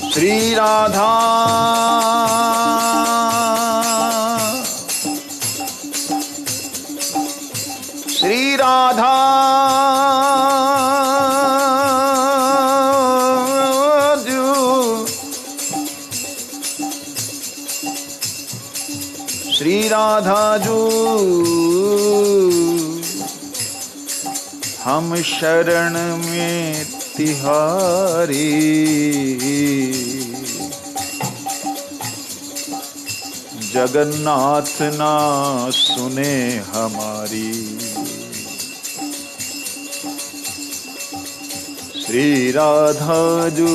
श्री राधा श्री राधा श्री राधा जू हम शरण में तिहारी, जगन्नाथ ना सुने हमारी। श्री राधा जू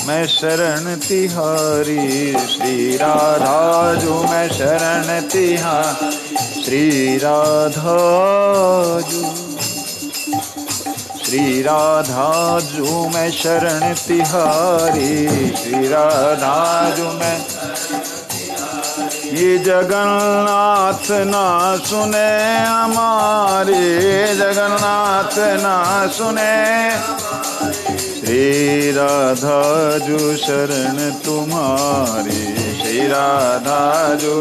मैं शरण तिहारी, श्री राधा जो मैं शरण तिहारी। श्री राधा जो श्री राधा जो मैं शरण तिहारी, श्री राधा जो मैं ये जगन्नाथ ना सुने हमारे, जगन्नाथ ना सुने। श्री राधा जो शरण तुम्हारी, श्री राधा जो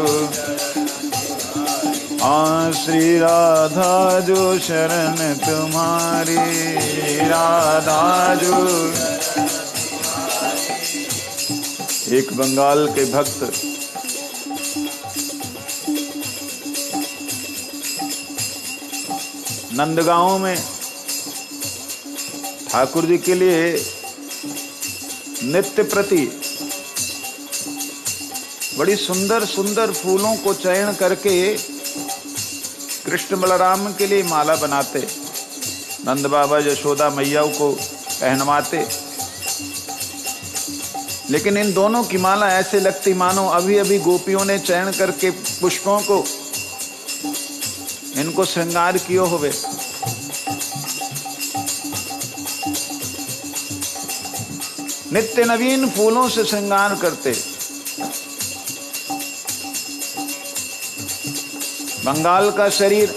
श्री राधा जो शरण तुम्हारी, राधा जो। एक बंगाल के भक्त नंदगांव में ठाकुर जी के लिए नित्य प्रति बड़ी सुंदर सुंदर फूलों को चयन करके कृष्ण बलराम के लिए माला बनाते, नंद बाबा यशोदा मैया को पहनवाते। लेकिन इन दोनों की माला ऐसे लगती मानो अभी अभी गोपियों ने चयन करके पुष्पों को इनको श्रृंगार कियो होवे। नित्य नवीन फूलों से श्रृंगार करते। बंगाल का शरीर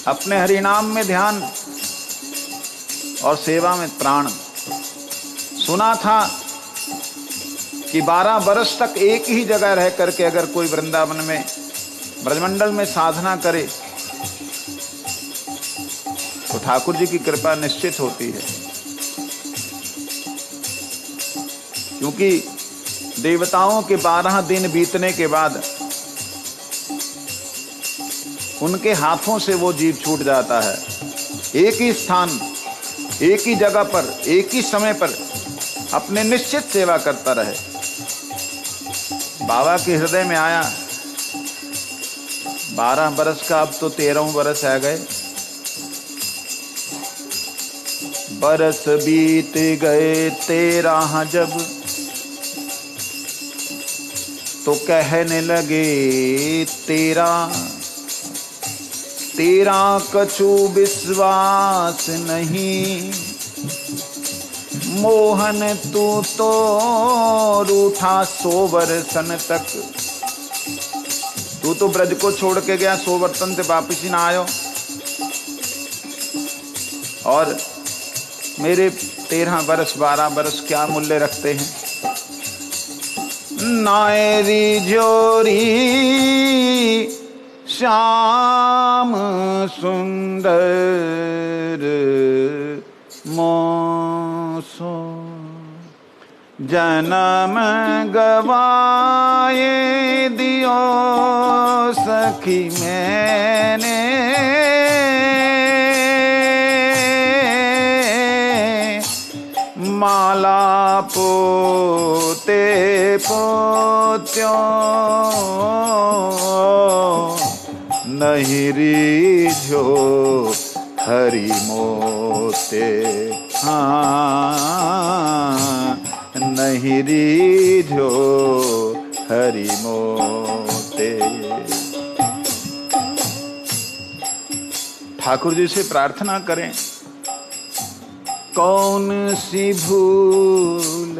अपने हरिनाम में ध्यान और सेवा में प्राण। सुना था कि 12 बरस तक एक ही जगह रह करके अगर कोई वृंदावन में ब्रजमंडल में साधना करे तो ठाकुर जी की कृपा निश्चित होती है। क्योंकि देवताओं के 12 दिन बीतने के बाद उनके हाथों से वो जीव छूट जाता है। एक ही स्थान, एक ही जगह पर, एक ही समय पर अपने निश्चित सेवा करता रहे। बाबा के हृदय में आया 12 बरस का, अब तो 13 बरस आ गए। बरस बीत गए 13 जब, तो कहने लगे तेरा कछु विश्वास नहीं, मोहन तू तो रूठा 100 वर्षन तक। तू तो ब्रज को छोड़ के गया, 100 वर्षन से वापिस ही ना आयो, और मेरे 13 बरस 12 बरस क्या मूल्य रखते हैं। नायरी जोरी श्याम सुंदर मोसो, जन्म गवाए दियो सखी मैंने, माला पोते पोत्यों नहीं रीझो हरि मोते। हाँ नहीं रीझो हरि मोते। ठाकुर जी से प्रार्थना करें, कौन सी भूल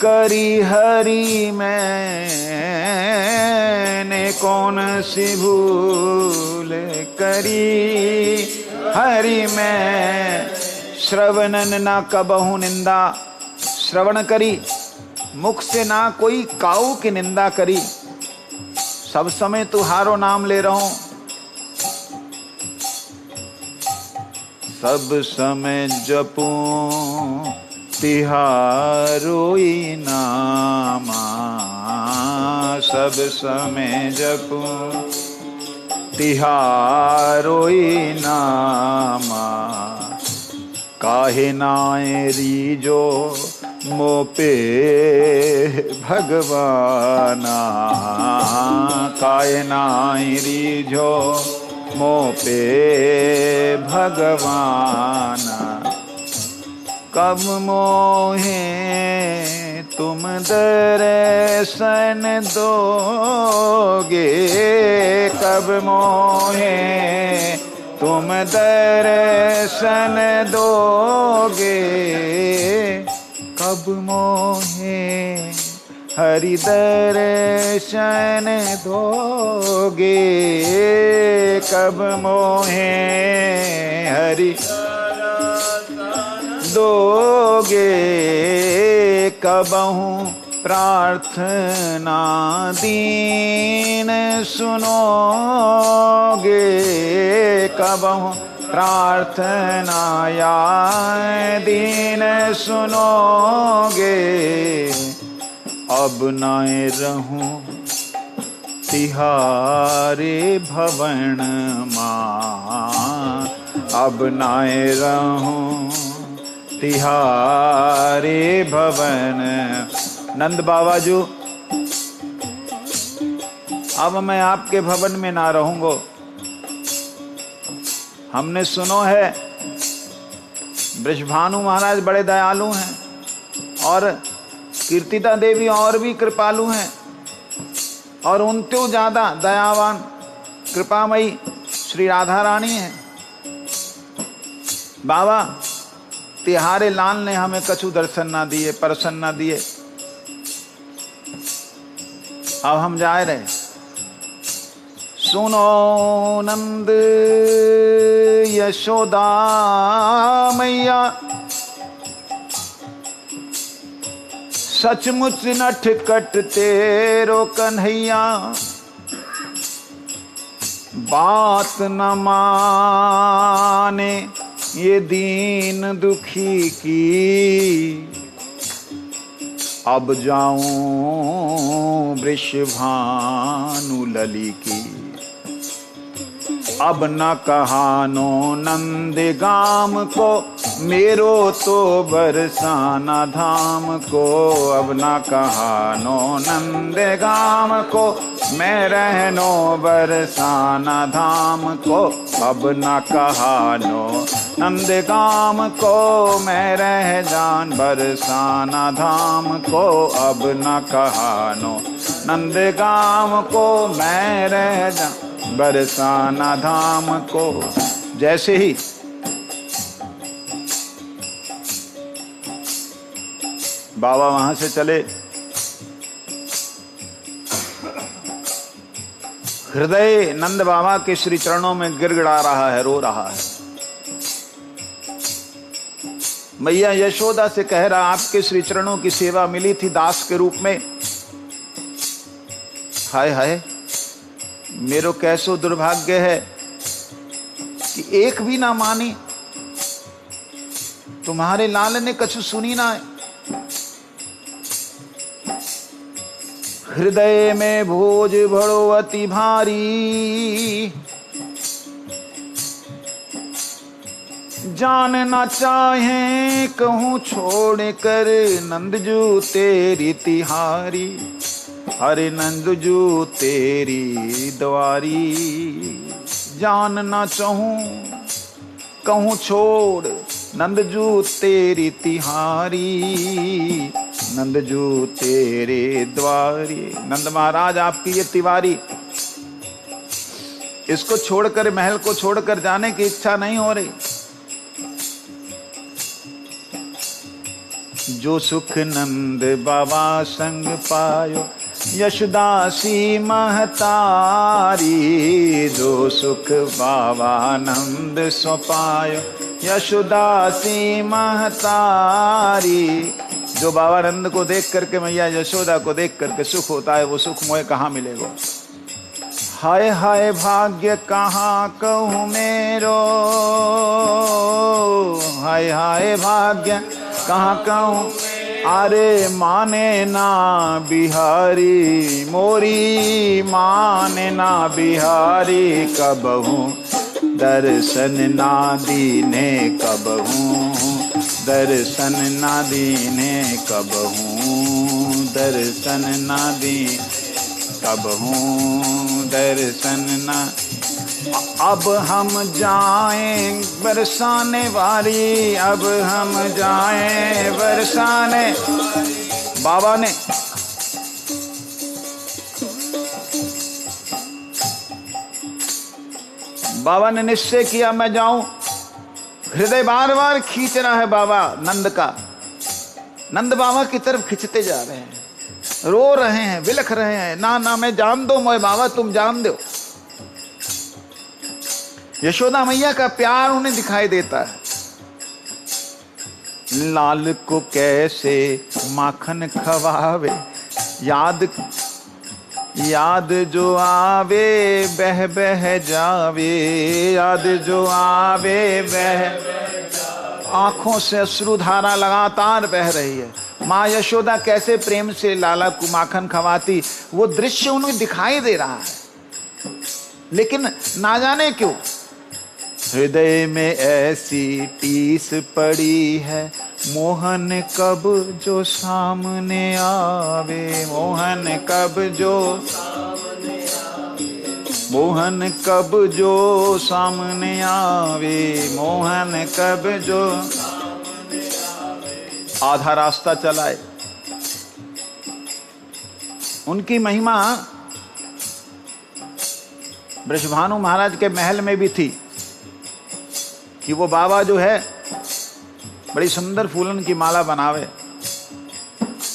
करी हरि मैंने, कौन सी भूल करी हरि मैं, श्रवणन न कबहु निंदा, श्रवण करी मुख से ना कोई काऊ की निंदा करी। सब समय तुहारो नाम ले रहा हूं, सब समय जपूं तिहारो ही नामा, सब समय जपूं तिहारो ही नामा। काहे नाए रीजो मो पे भगवाना, काहे नाए रीजो मो पे भगवाना। कब मोहे तुम दर्शन दोगे, कब मोहे तुम दर्शन दोगे, कब मोहे हरि दर्शन दोगे, कब मोहे हरि दोगे। कबहू प्रार्थना दीन सुनोगे, कबहू प्रार्थना या दीन सुनोगे। अब नाए रहूं तिहारे भवन मां, अब नाए रहूं तिहारे भवन। नंद बाबा जो अब मैं आपके भवन में ना रहूंगा। हमने सुनो है वृषभानु महाराज बड़े दयालु हैं और कीर्तिदा देवी और भी कृपालु हैं, और उनसे ज्यादा दयावान कृपामयी श्री राधा रानी हैं। बाबा तिहारे लाल ने हमें कछु दर्शन ना दिए, परसन ना दिए। अब हम जा रहे। सुनो नंद यशोदा मैया, सचमुच नठ कट तेरो कन्हैया। बात न माने ये दीन दुखी की, अब जाऊं वृषभानु लली की। अब न कहानो नंद गाम को, मेरो तो बरसाना धाम को। अब न कहानो नंद गाम को, मैं रहनो बरसाना धाम को। अब न कहानो नंद गाम को, मैं रह जान बरसाना धाम को। अब न कहानो नंद गाम को, मैं रह जान बरसाना धाम को। जैसे ही बाबा वहां से चले, हृदय नंद बाबा के श्री चरणों में गिड़गिड़ा रहा है, रो रहा है। मैया यशोदा से कह रहा, आपके श्री चरणों की सेवा मिली थी दास के रूप में। हाय हाय, मेरो कैसो दुर्भाग्य है कि एक भी ना मानी, तुम्हारे लाल ने कछु सुनी ना। हृदय में भोज भड़ो अति भारी, जानना चाहे कहूँ छोड़ कर नंदजू तेरी तिहारी। हरे नंदजू तेरी द्वारी, जानना चाहूं कहूँ छोड़ नंदजू तेरी तिहारी। नंदजू तेरे द्वारी। नंद महाराज आपकी ये तिवारी, इसको छोड़कर, महल को छोड़कर जाने की इच्छा नहीं हो रही। जो सुख नंद बाबा संग पायो, यशदासी महतारी। जो सुख बाबा नंद सो पायो, यशोदा सी महतारी। जो बाबा नंद को देख करके मैया यशोदा को देख करके सुख होता है, वो सुख मोहे कहाँ मिलेगा। हाय हाय भाग्य कहाँ कहूँ मेरो, हाय हाय भाग्य कहाँ कहूँ। अरे माने ना बिहारी मोरी, माने ना बिहारी। कबहू दर्शन ना दीने कबहू, दर्शन ना दीने कबहू, दर्शन ना दी कबहू, दर्शन ना। अब हम जाएं बरसाने वाली, अब हम जाएं बरसाने। बाबा ने निश्चय किया मैं जाऊं। हृदय बार बार खींच रहा है बाबा नंद का, नंद बाबा की तरफ खिंचते जा रहे हैं, रो रहे हैं, बिलख रहे हैं। ना ना मैं जान दो मोए बाबा, तुम जान दो। यशोदा मैया का प्यार उन्हें दिखाई देता है। लाल को कैसे माखन खवावे, याद याद जो आवे बह बह जावे, याद जो आवे बह। आंखों से अश्रुधारा लगातार बह रही है। माँ यशोदा कैसे प्रेम से लाला को माखन खवाती, वो दृश्य उन्हें दिखाई दे रहा है। लेकिन ना जाने क्यों हृदय में ऐसी टीस पड़ी है, मोहन कब जो सामने आवे, मोहन कब जो, मोहन कब जो सामने आवे, मोहन कब जो। आधा रास्ता चलाए। उनकी महिमा वृषभानु महाराज के महल में भी थी कि वो बाबा जो है बड़ी सुंदर फूलन की माला बनावे।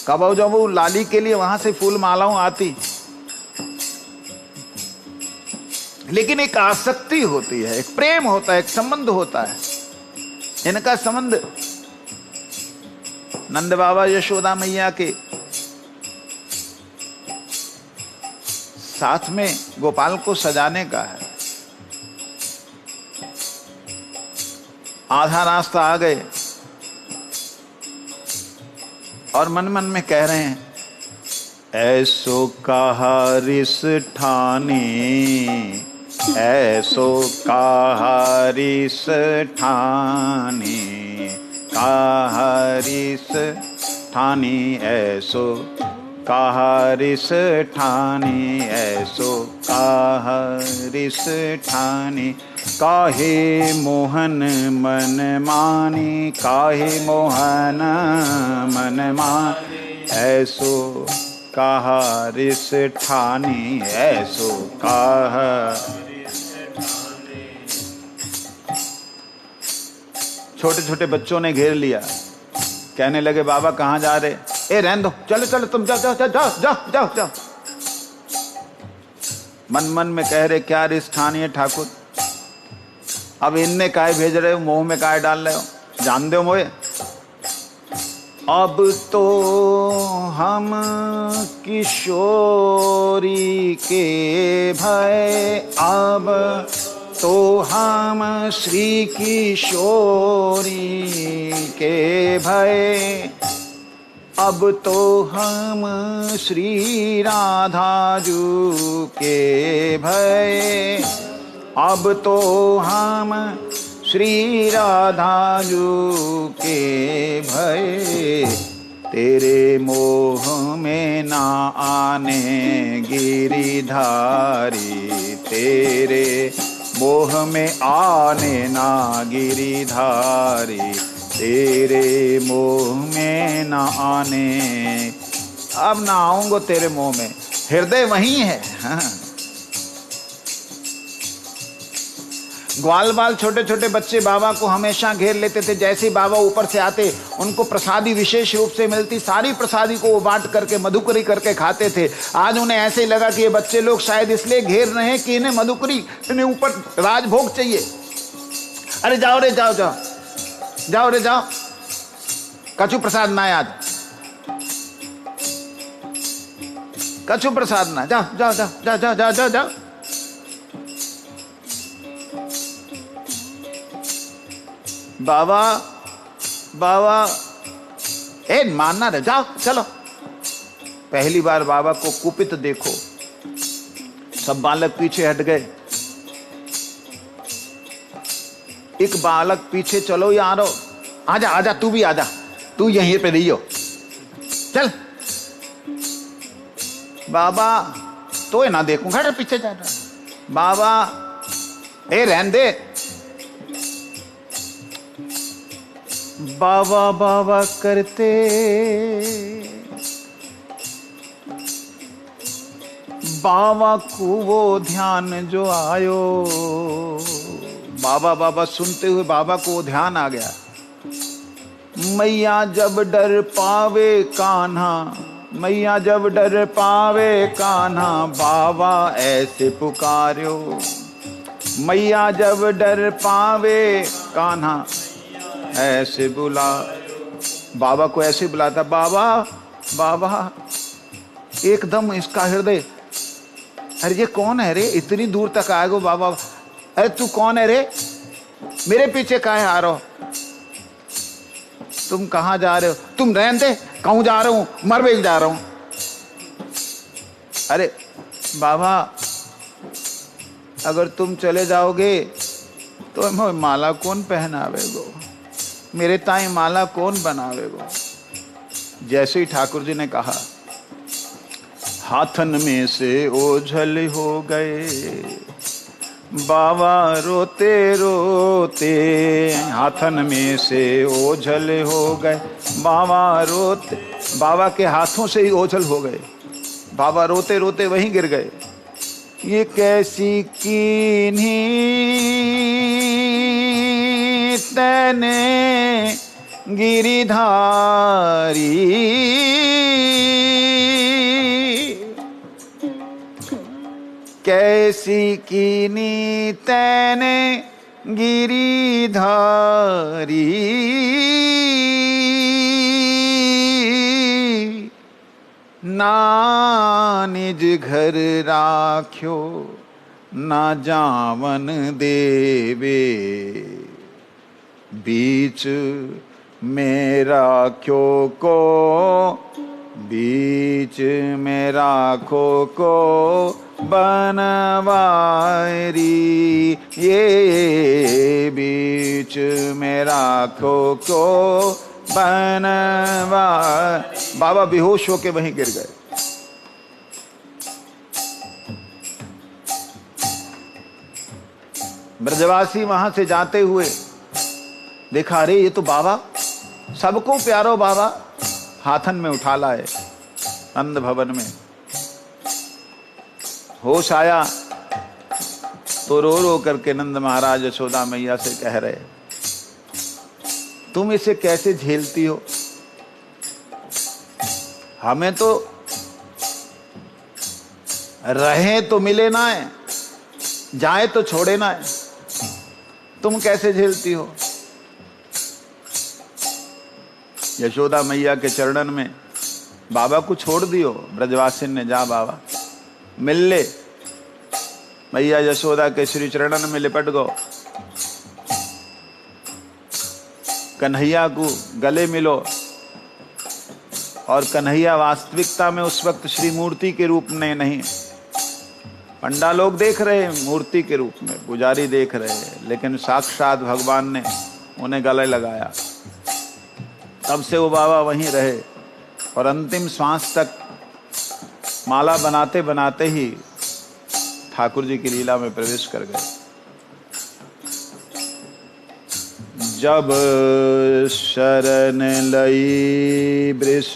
कब जब वो लाली के लिए वहां से फूल मालाओं आती, लेकिन एक आसक्ति होती है, एक प्रेम होता है, एक संबंध होता है। इनका संबंध नंद बाबा यशोदा मैया के साथ में गोपाल को सजाने का है। आधा रास्ता आ गए और मन मन में कह रहे हैं, ऐसो कहा रिस ठानी, ऐसो कहा रिस ठानी, कहा रिस ठानी, ऐसो कहा रिस ठानी, ऐसो कहा रिस ठानी। काहे मोहन मन मानी, काहे मोहन मन मानी, ऐसो कहा रिस ठानी, ऐसो कहा। छोटे छोटे बच्चों ने घेर लिया, कहने लगे बाबा कहाँ जा रहे? ए रहने दो, चलो चलो तुम जाओ जाओ जाओ जाओ जाओ जाओ। मन मन में कह रहे क्या रिस ठानी है ठाकुर, अब इनने काय भेज रहे हो, मुंह में काय डाल रहे हो, जान दो मोए। अब तो हम किशोरी के भय, अब तो हम श्री किशोरी के भय, अब तो हम श्री राधा जू के भय, अब तो हम श्री राधा जू के भय। तेरे मोह में ना आने गिरिधारी, तेरे मोह में आने ना गिरिधारी, तेरे मोह में ना आने। अब ना आऊंगा तेरे मोह में, हृदय वही है। हाँ। ग्वाल बाल छोटे छोटे बच्चे बाबा को हमेशा घेर लेते थे। जैसे बाबा ऊपर से आते उनको प्रसादी विशेष रूप से मिलती, सारी प्रसादी को वो बांट करके मधुकरी करके खाते थे। आज उन्हें ऐसे ही लगा कि ये बच्चे लोग शायद इसलिए घेर रहे हैं कि इन्हें मधुकरी, इन्हें ऊपर राजभोग चाहिए। अरे जाओ रे जाओ जाओ, जाओ रे जाओ, कछु प्रसाद ना आज, कछु प्रसाद ना, जाओ जाओ जाओ जाओ जाओ जाओ जाओ जाओ। बाबा बाबा, ए मानना रे, जाओ चलो। पहली बार बाबा को कुपित देखो, सब बालक पीछे हट गए। एक बालक पीछे, चलो यारो, आजा आजा, तू भी आजा, तू यहीं पे रहियो, चल। बाबा तो ना देखूंगा, अरे पीछे जा रहा। बाबा ए रहने दे। बाबा बाबा करते बाबा को वो ध्यान जो आयो। बाबा बाबा सुनते हुए बाबा को ध्यान आ गया। मैया जब डर पावे कान्हा, मैया जब डर पावे कान्हा, बाबा ऐसे पुकार्यो। मैया जब डर पावे कान्हा ऐसे बुला, बाबा को ऐसे बुलाता। बाबा बाबा, एकदम इसका हृदय, अरे ये कौन है रे, इतनी दूर तक आए गो बाबा। अरे तू कौन है रे, मेरे पीछे काहे आ रहे हो, तुम कहाँ जा रहे हो, तुम रहने दे, कहूँ जा रहा हूँ, मरबेल जा रहा हूँ। अरे बाबा, अगर तुम चले जाओगे तो मैं माला कौन पहनावेगो, मेरे ताई माला कौन बनावेगो। जैसे ही ठाकुर जी ने कहा, हाथन में से ओझल हो गए। बाबा रोते रोते हाथन में से ओझल हो गए। बाबा रोते, बाबा के हाथों से ही ओझल हो गए। बाबा रोते रोते वहीं गिर गए। ये कैसी कीन्ही तने गिरिधारी, कैसी कीनी तैने गिरिधारी। ना निज घर राख्यो, ना जावन देवे। बीच में राख्यो को, बीच में राखो को बनवारी। ये बीच में राखो को बनवा। बाबा बेहोश होके वहीं गिर गए। ब्रजवासी वहां से जाते हुए देखा, अरे ये तो बाबा, सबको प्यारो बाबा हाथन में उठा लाए नंद भवन में। होश आया तो रो रो करके नंद महाराज यशोदा मैया से कह रहे, तुम इसे कैसे झेलती हो, हमें तो रहे तो मिले ना है, जाए तो छोड़े ना है, तुम कैसे झेलती हो। यशोदा मैया के चरणन में बाबा को छोड़ दियो। ब्रजवासिन ने, जा बाबा मिल ले। मैया यशोदा के श्री चरणन में लिपट गो। कन्हैया को गले मिलो। और कन्हैया वास्तविकता में उस वक्त श्री मूर्ति के रूप में नहीं, पंडा लोग देख रहे मूर्ति के रूप में, पुजारी देख रहे, लेकिन साक्षात भगवान ने उन्हें गले लगाया। तब से वो बाबा वहीं रहे और अंतिम श्वास तक माला बनाते बनाते ही ठाकुर जी की लीला में प्रवेश कर गए। जब शरण लई वृष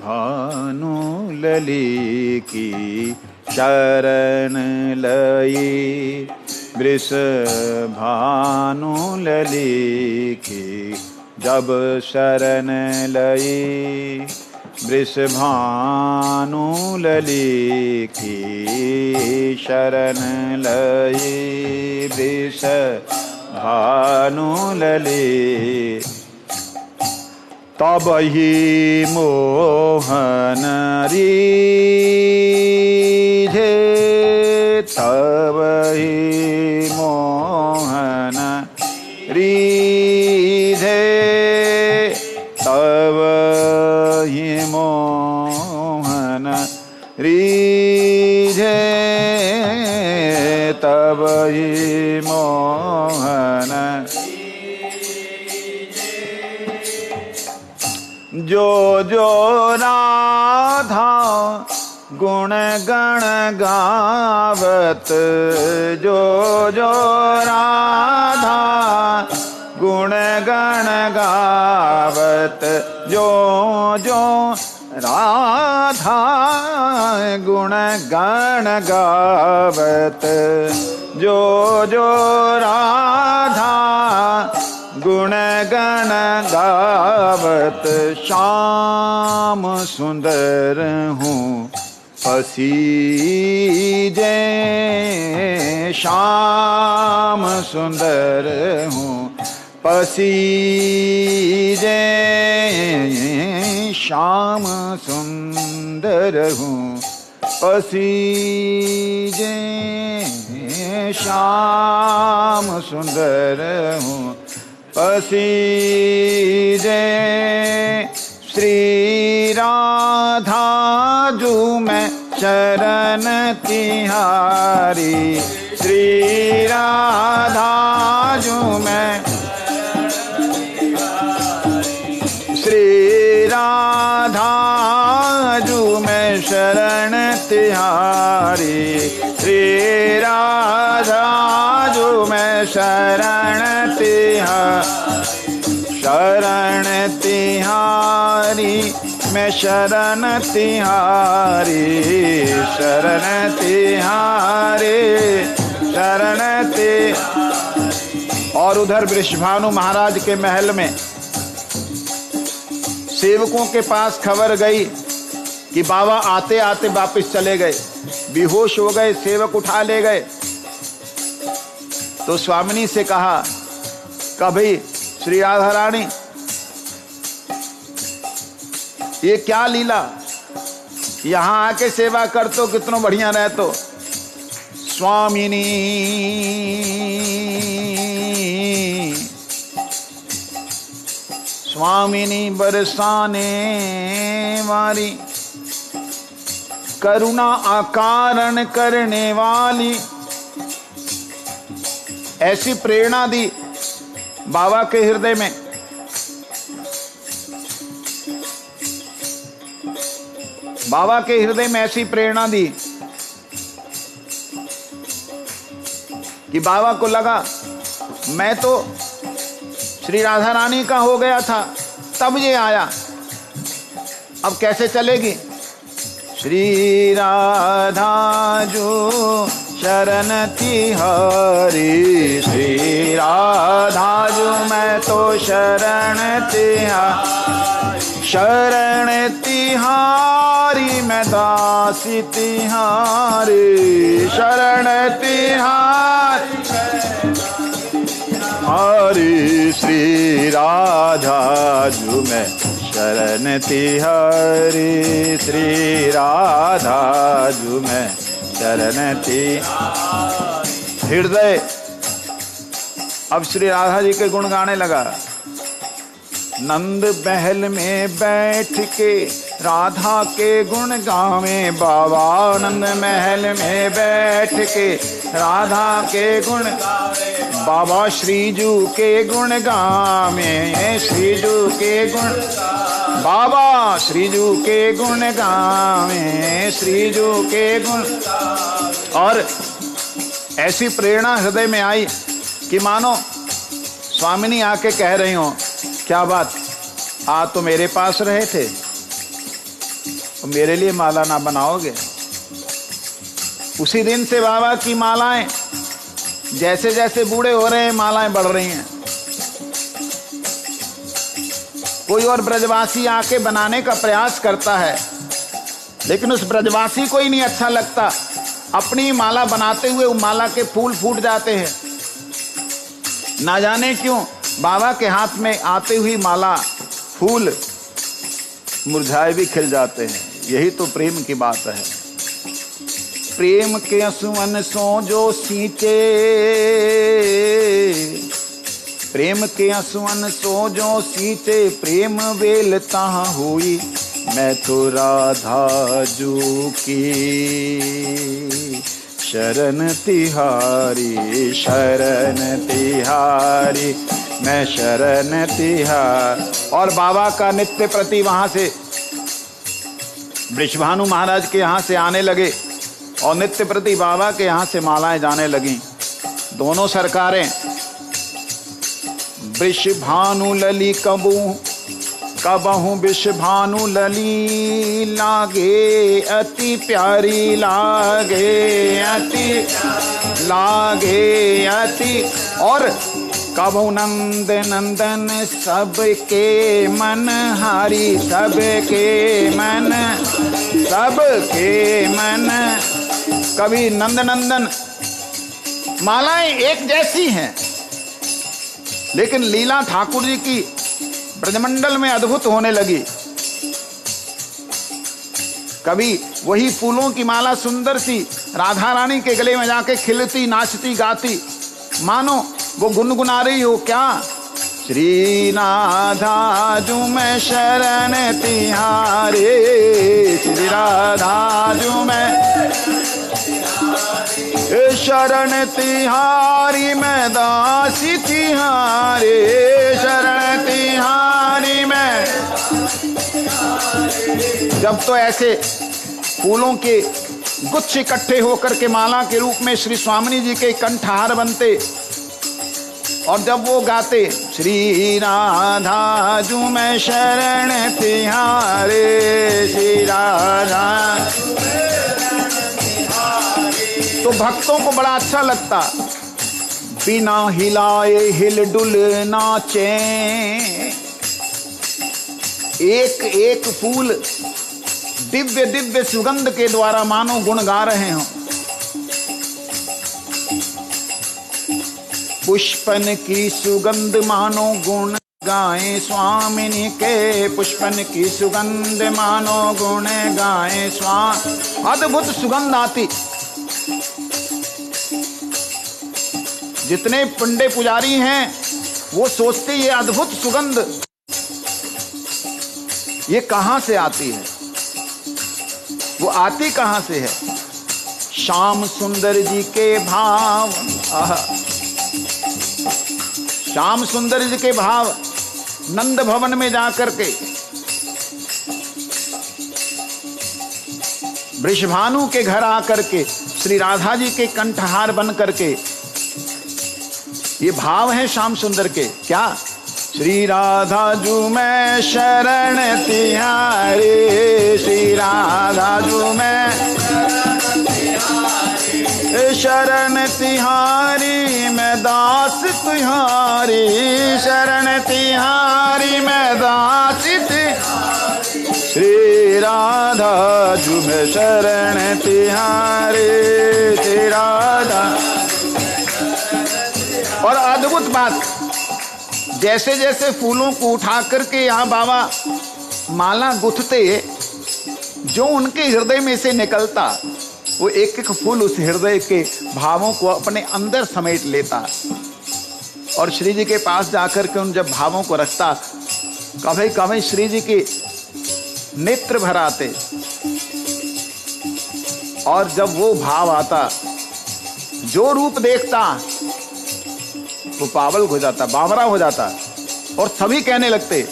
भानु लली की, शरण लई वृष भानु लली की। जब शरण लई वृष भानु लली की, शरण लई वृष भानु लली तब ही मोहन रीझे, तब ही मोहन रीझे, तब ही मोहन रीझे, तब ही मोहन। जो जो राधा गुण गण गावत, जो जो राधा गुण गण गावत, जो जो राधा गुण गण गावत, जो जो राधा गुण गण गावत, श्याम सुंदर हूँ पसीजे, श्याम सुंदर हूँ पसीजे, श्याम सुंदर हूँ पसीजे, श्याम सुंदर हूँ पसीजे। श्री राधा जू मैं शरण तिहारी, श्री राधा जू मैं, श्री राधा जू मैं शरण तिहारी, श्री राधा जू मैं शरण तिहारी, शरण तिहारी मैं शरण तिहारी, शरण तिहारी, शरण तिहारी। और उधर वृषभानु महाराज के महल में सेवकों के पास खबर गई कि बाबा आते आते वापस चले गए, बेहोश हो गए, सेवक उठा ले गए। तो स्वामिनी से कहा कभी श्री राधा रानी ये क्या लीला, यहां आके सेवा कर तो कितना बढ़िया रह। तो स्वामिनी स्वामिनी बरसाने वाली, करुणा अकारण करने वाली, ऐसी प्रेरणा दी बाबा के हृदय में। बाबा के हृदय में ऐसी प्रेरणा दी कि बाबा को लगा मैं तो श्री राधा रानी का हो गया था, तब ये आया, अब कैसे चलेगी। श्री राधा जो शरण तिहारी, श्री राधा जो मैं तो शरण तिहारी, शरण तिहारी मैं दासी तिहारी, शरण तिहारी हरि। श्री राधा जो मैं शरण तिहारी, श्री राधा जो मैं शरण तिहारी। हृदय अब श्री राधा जी के गुण गाने लगा। नंद महल में बैठ के राधा के गुण गावे बाबा, नंद महल में बैठ के राधा के गुण बाबा, श्रीजू के गुण गावे, श्रीजू के गुण बाबा, श्रीजू के गुण गावे, श्रीजू के गुण। और ऐसी प्रेरणा हृदय में आई कि मानो स्वामिनी आके कह रही हो क्या बात, आ तो मेरे पास रहे थे, तो मेरे लिए माला ना बनाओगे। उसी दिन से बाबा की मालाएं जैसे जैसे बूढ़े हो रहे हैं मालाएं बढ़ रही हैं। कोई और ब्रजवासी आके बनाने का प्रयास करता है, लेकिन उस ब्रजवासी को ही नहीं अच्छा लगता। अपनी माला बनाते हुए वो माला के फूल फूट जाते हैं, ना जाने क्यों। बाबा के हाथ में आते हुई माला फूल मुरझाए भी खिल जाते हैं। यही तो प्रेम की बात है। प्रेम के असुवन सो जो सींचे, प्रेम के असुवन सो जो सींचे, प्रेम वेल तहाँ हुई मैं तो राधा जू की शरण तिहारी, शरण तिहारी, मैं शरण तिहार। और बाबा का नित्य प्रति वहां से वृषभानु महाराज के यहाँ से आने लगे और नित्य प्रति बाबा के यहाँ से मालाएं जाने लगी। दोनों सरकारें वृषभानु लली कबहू वृषभानु लली लागे अति प्यारी, लागे अति। और कबहू नंद नंदन सबके मन हारी, सबके मन। कभी नंद नंदन, मालाएं एक जैसी हैं लेकिन लीला ठाकुर जी की ब्रजमंडल में अद्भुत होने लगी। कभी वही फूलों की माला सुंदर सी राधा रानी के गले में जाके खिलती, नाचती, गाती, मानो वो गुनगुना रही हो क्या। श्री राधा जू मैं शरण तिहारे, श्री राधा जू मैं शरण तिहारी, मैं दासी तिहारे, शरण तिहारी मैं। जब तो ऐसे फूलों के गुच्छ इकट्ठे होकर के माला के रूप में श्री स्वामिनी जी के कंठहार बनते और जब वो गाते श्री राधा जू मैं शरण तिहारे, श्री राधा, तो भक्तों को बड़ा अच्छा लगता। बिना हिलाए हिल डुल नाचे, एक एक फूल दिव्य दिव्य सुगंध के द्वारा मानो गुण गा रहे हों। पुष्पन की सुगंध मानो गुण गाए स्वामिनी के, पुष्पन की सुगंध मानो गुण गाए स्वामी। अद्भुत सुगंध आती। जितने पंडे पुजारी हैं वो सोचते ये अद्भुत सुगंध ये कहां से आती है, वो आती कहां से है। श्याम सुंदर जी के भाव, श्याम सुंदर जी के भाव नंद भवन में जाकर के वृषभानु के घर आकर के श्री राधा जी के कंठहार बन करके, ये भाव है श्याम सुंदर के। क्या? श्री राधा जू मैं शरण तिहारे, श्री राधा जू मैं शरण तिहारी, मैं दास तिहारी, शरण तिहारी मैं दास तिहारी, श्री राधा जू मैं शरण तिहारी, श्री राधा। और अद्भुत बात, जैसे जैसे फूलों को उठा करके यहाँ बाबा माला गुथते, जो उनके हृदय में से निकलता वो एक एक फूल उस हृदय के भावों को अपने अंदर समेट लेता और श्री जी के पास जाकर के उन जब भावों को रखता, कभी कभी श्री जी के नेत्र भर आते और जब वो भाव आता, जो रूप देखता वो पागल हो जाता, बावरा हो जाता और सभी कहने लगते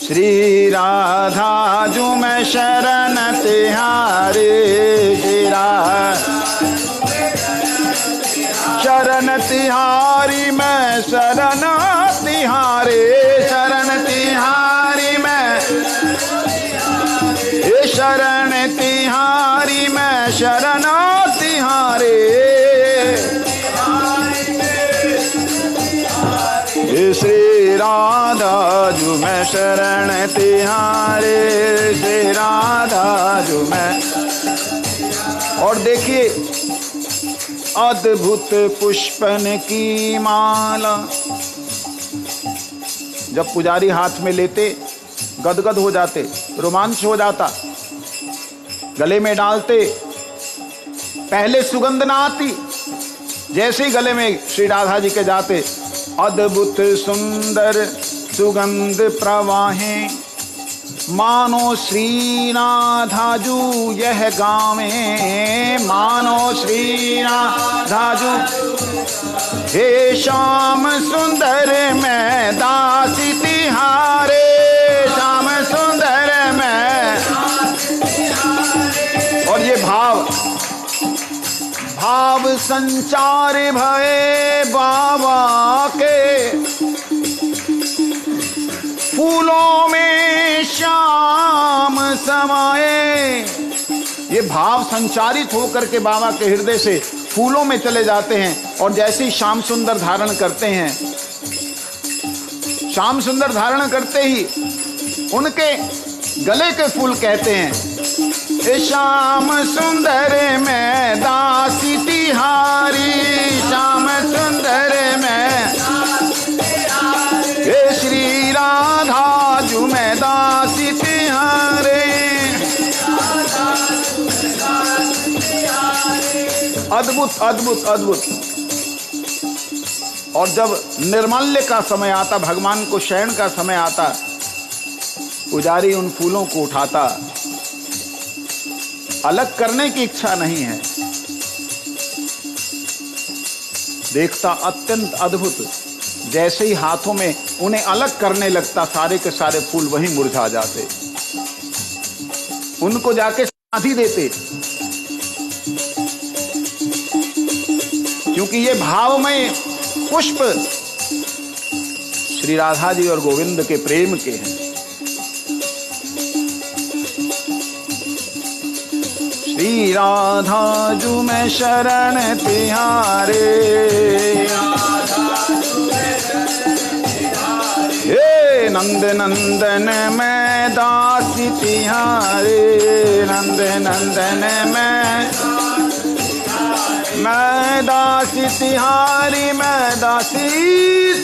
श्री राधा जू मैं शरण तिहारे, श्री शरण तिहारी मैं शरण तिहारे, शरण तिहारी मैं, शरण तिहारी मैं शरण तिहारे, श्री राधा जू मैं शरण तिहारे, श्री राधा जू मैं। और देखिए अद्भुत पुष्पन की माला जब पुजारी हाथ में लेते गदगद हो जाते, रोमांच हो जाता। गले में डालते, पहले सुगंध ना आती, जैसे ही गले में श्री राधा जी के जाते, अद्भुत सुंदर सुगंध प्रवाहे, मानो श्री राधाजू यह गावे, मानो श्री राधाजू। हे श्याम सुंदर मैं दासी तिहारे, श्याम सुंदर मैं। और ये भाव संचार भये बाबा के, फूलों में श्याम समाए। ये भाव संचारित होकर के बाबा के हृदय से फूलों में चले जाते हैं, और जैसे ही श्याम सुंदर धारण करते हैं, श्याम सुंदर धारण करते ही उनके गले के फूल कहते हैं, श्याम सुंदर मैं दासी तिहारी, श्याम सुंदर मैं। हे श्री राधा जू मैं दासी तिहारे। अद्भुत अद्भुत अद्भुत। और जब निर्मल्य का समय आता, भगवान को शयन का समय आता, पुजारी उन फूलों को उठाता, अलग करने की इच्छा नहीं है, देखता अत्यंत अद्भुत, जैसे ही हाथों में उन्हें अलग करने लगता, सारे के सारे फूल वहीं मुरझा जाते, उनको जाके समाधि देते। क्योंकि ये भावमय पुष्प श्री राधा जी और गोविंद के प्रेम के हैं। श्री राधा जू मैं शरण तिहारे, हे नंद नंदन मैं दासी तिहारे, नंद नंदन मैं दासी तिहारी, मैं दासी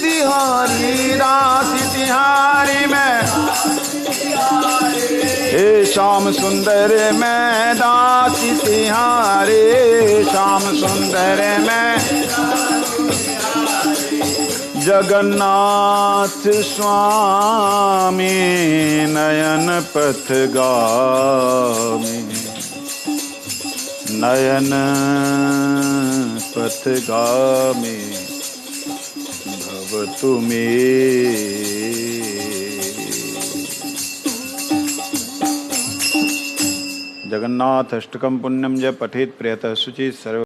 तिहारी, दासी तिहारी मैं। हे श्याम सुंदर मैं दासी तिहारे, श्याम सुंदर मैं। जगन्नाथ स्वामी नयन पथगामी, नयन पथगामी भवतु मे। जगन्नाथ अष्टकम पुण्यम जय पठेत प्रियतः शुचि सर्व